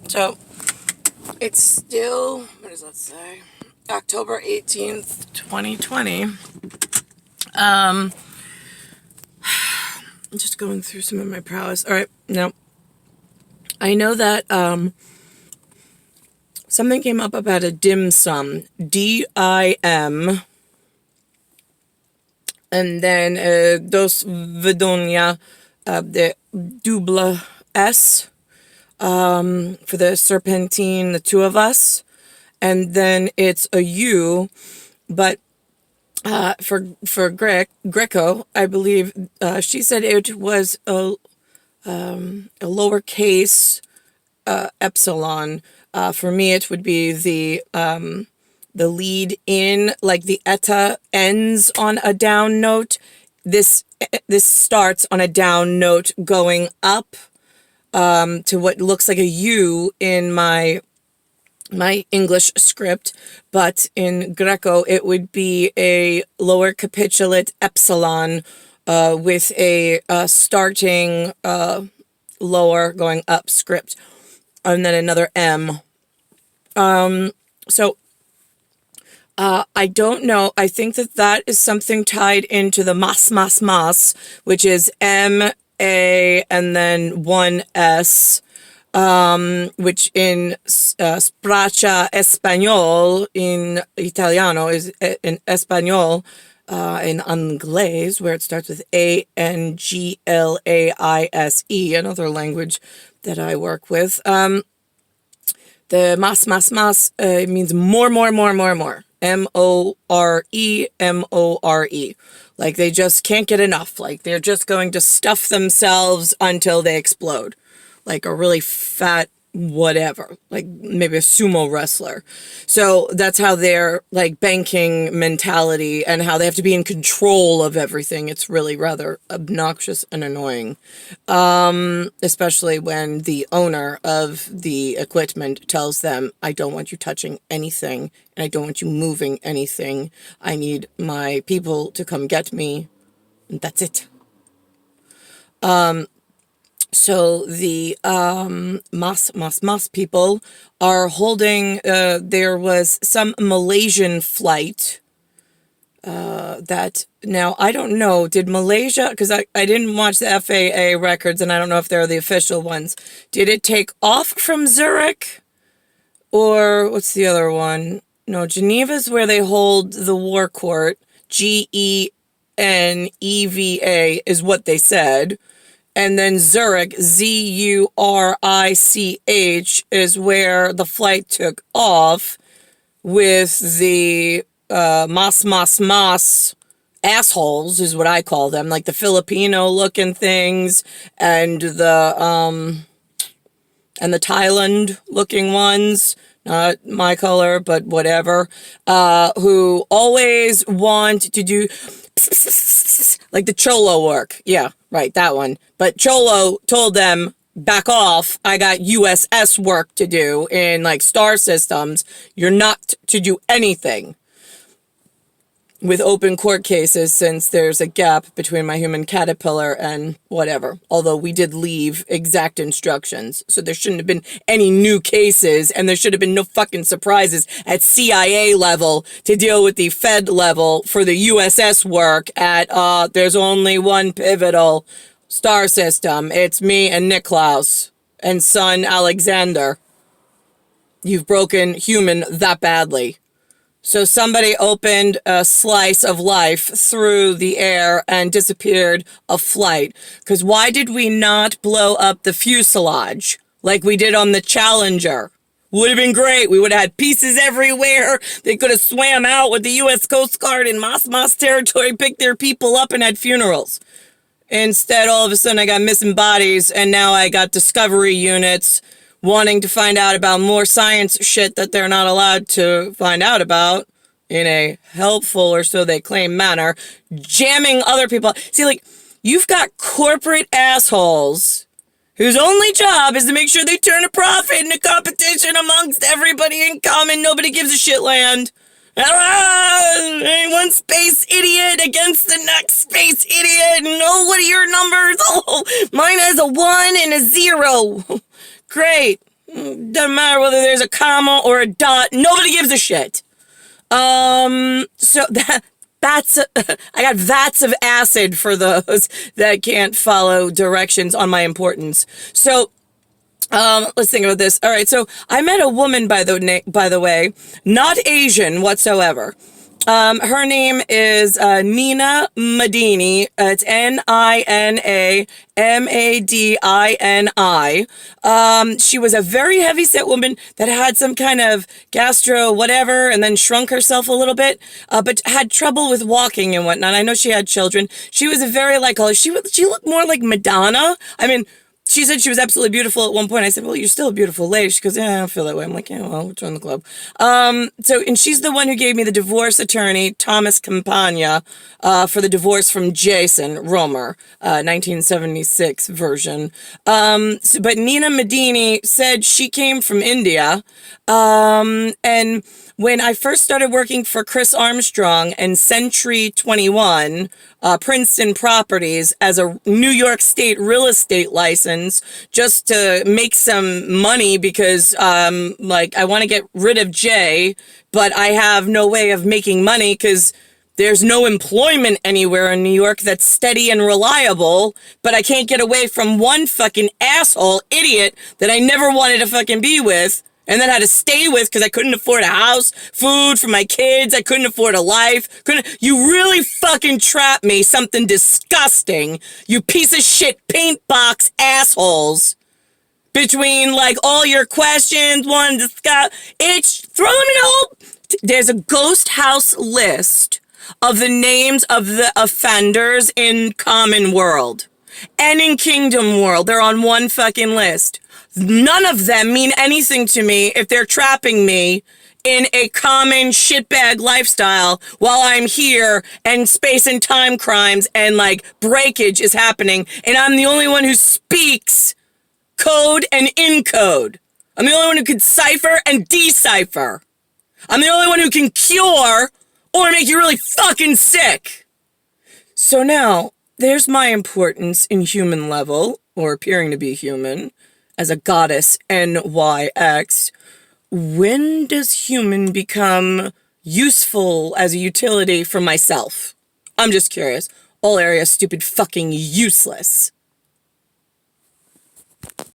So it's still, what does that say? October 18th, 2020. I'm just going through some of my prowess. All right, now I know that something came up about a dim sum, DIM, and then dos vedonia, the double S, for the serpentine, the two of us, and then it's a U, but for Greco, I believe she said it was a lowercase epsilon. For me, it would be the lead in, like the eta ends on a down note. This starts on a down note going up to what looks like a U in my English script, but in Greco it would be a lower capitulate epsilon with a starting lower going up script, and then another M. So I don't know. I think that is something tied into the mas, which is M, A, and then one S. Which in spraccia español, in Italiano, is in Español, in Anglais, where it starts with Anglais, another language that I work with. The mas means more. MORE. Like they just can't get enough. Like they're just going to stuff themselves until they explode. Like a really fat whatever, like maybe a sumo wrestler. So that's how their like banking mentality and how they have to be in control of everything. It's really rather obnoxious and annoying, especially when the owner of the equipment tells them, I don't want you touching anything and I don't want you moving anything. I need my people to come get me. And that's it. So the mas people are holding, there was some Malaysian flight that, now I don't know, did Malaysia, because I didn't watch the FAA records and I don't know if they're the official ones. Did it take off from Zurich? Or what's the other one? No, Geneva's where they hold the war court. GENEVA is what they said. And then Zurich, ZURICH, is where the flight took off with the mas assholes, is what I call them, like the Filipino-looking things and the Thailand-looking ones, not my color, but whatever, who always want to do like the cholo work. Yeah, right, that one. But Cholo told them, back off, I got USS work to do in like star systems. You're not to do anything with open court cases, since there's a gap between my human caterpillar and whatever. Although we did leave exact instructions, so there shouldn't have been any new cases, and there should have been no fucking surprises at CIA level to deal with the Fed level for the USS work at, there's only one pivotal star system. It's me and Niklaus and son Alexander. You've broken human that badly. So somebody opened a slice of life through the air and disappeared a flight. Because why did we not blow up the fuselage like we did on the Challenger? Would have been great. We would have had pieces everywhere. They could have swam out with the U.S. Coast Guard in Mas territory, picked their people up, and had funerals. Instead, all of a sudden, I got missing bodies, and now I got discovery units wanting to find out about more science shit that they're not allowed to find out about in a helpful, or so they claim, manner, jamming other people. See, like, you've got corporate assholes whose only job is to make sure they turn a profit in a competition amongst everybody in common. Nobody gives a shit land. One space idiot against the next space idiot. No, what are your numbers? Oh, mine has a 1 and a 0. Great. Doesn't matter whether there's a comma or a dot. Nobody gives a shit. So that's I got vats of acid for those that can't follow directions on my importance. So let's think about this. All right, so I met a woman by the way, not Asian whatsoever. Her name is Nina Madini. It's Nina Madini. She was a very heavy-set woman that had some kind of gastro whatever, and then shrunk herself a little bit, but had trouble with walking and whatnot. I know she had children. She was a very she looked more like Madonna. I mean, she said she was absolutely beautiful at one point. I said, well, you're still a beautiful lady. She goes, yeah, I don't feel that way. I'm like, yeah, well, we'll join the club. And she's the one who gave me the divorce attorney, Thomas Campagna, for the divorce from Jason Roemer, 1976 version. But Nina Madini said she came from India, and when I first started working for Chris Armstrong and Century 21, Princeton Properties, as a New York State real estate license, just to make some money because, I want to get rid of Jay, but I have no way of making money because there's no employment anywhere in New York that's steady and reliable, but I can't get away from one fucking asshole idiot that I never wanted to fucking be with. And then had to stay with because I couldn't afford a house, food for my kids. I couldn't afford a life. You really fucking trapped me. Something disgusting. You piece of shit paint box assholes. Between all your questions, one discuss. Throw them in a hole. There's a ghost house list of the names of the offenders in Common World and in Kingdom World. They're on one fucking list. None of them mean anything to me if they're trapping me in a common shitbag lifestyle while I'm here and space and time crimes and breakage is happening and I'm the only one who speaks code and encode. I'm the only one who can cipher and decipher. I'm the only one who can cure or make you really fucking sick. So now, there's my importance in human level, or appearing to be human, as a goddess NYX. When does human become useful as a utility for myself? I'm just curious. All areas stupid fucking useless.